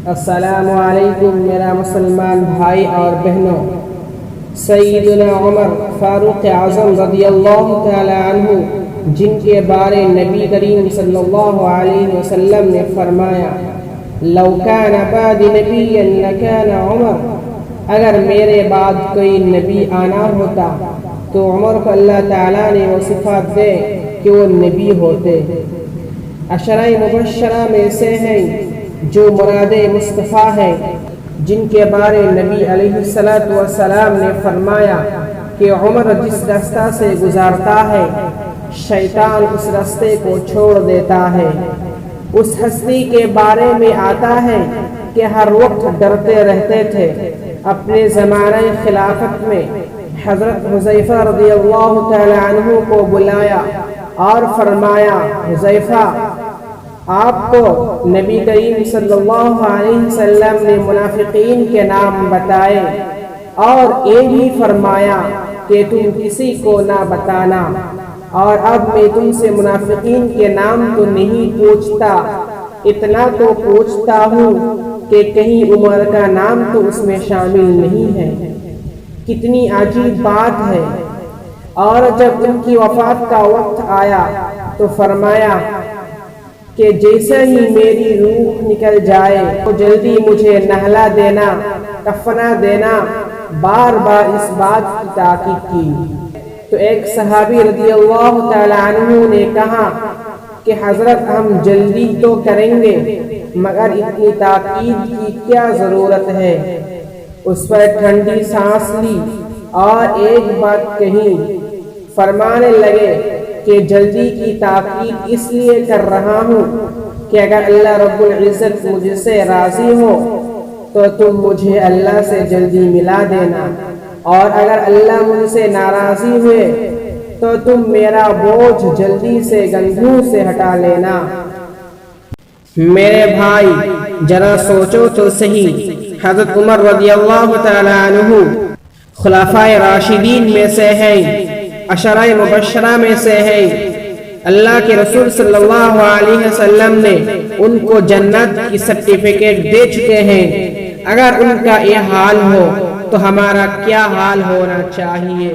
السلام علیکم میرا مسلمان بھائی اور بہنوں، سیدنا عمر فاروق اعظم رضی اللہ تعالی عنہ، جن کے بارے نبی کریم صلی اللہ علیہ وسلم نے فرمایا لو کان بعد نبی لکان عمر، اگر میرے بعد کوئی نبی آنا ہوتا تو عمر کو اللہ تعالیٰ نے وہ صفات دے کہ وہ نبی ہوتے۔ عشرہ مبشرہ میں سے ہیں جو مراد مصطفیٰ ہے، جن کے بارے نبی علیہ السلام نے فرمایا کہ عمر جس رستہ سے گزارتا ہے شیطان اس رستے کو چھوڑ دیتا ہے۔ اس ہستی کے بارے میں آتا ہے کہ ہر وقت ڈرتے رہتے تھے۔ اپنے زمانہ خلافت میں حضرت حذیفہ رضی اللہ تعالی عنہ کو بلایا اور فرمایا، حذیفہ، آپ کو نبی کریم صلی اللہ علیہ وسلم نے منافقین کے نام بتائے اور یہ بھی فرمایا کہ تم کسی کو نہ بتانا، اور اب میں تم سے منافقین کے نام تو نہیں پوچھتا، اتنا تو پوچھتا ہوں کہ کہیں عمر کا نام تو اس میں شامل نہیں ہے۔ کتنی عجیب بات ہے۔ اور جب ان کی وفات کا وقت آیا تو فرمایا کہ جیسے ہی میری روح نکل جائے تو جلدی مجھے نہلا دینا، کفنا دینا، بار بار اس بات کی تاکید کی۔ تو ایک صحابی رضی اللہ تعالی عنہ نے کہا کہ حضرت ہم جلدی تو کریں گے مگر اتنی تاکید کی کیا ضرورت ہے؟ اس پر ٹھنڈی سانس لی اور ایک بات کہی، فرمانے لگے کہ جلدی کی تاکید اس لیے کر رہا ہوں کہ اگر اللہ رب العزت مجھ سے راضی ہو تو تم مجھے اللہ سے جلدی ملا دینا، اور اگر اللہ مجھ سے ناراضی ہوئے تو تم میرا بوجھ جلدی سے گندھوں سے ہٹا لینا۔ میرے بھائی ذرا سوچو تو صحیح، حضرت عمر رضی اللہ تعالی عنہ خلفائے راشدین میں سے ہیں، عشرہ مبشرہ میں سے ہیں۔ اللہ کے رسول صلی اللہ علیہ وسلم نے ان کو جنت کی سرٹیفکیٹ دے چکے ہیں۔ اگر ان کا یہ حال ہو تو ہمارا کیا حال ہونا چاہیے؟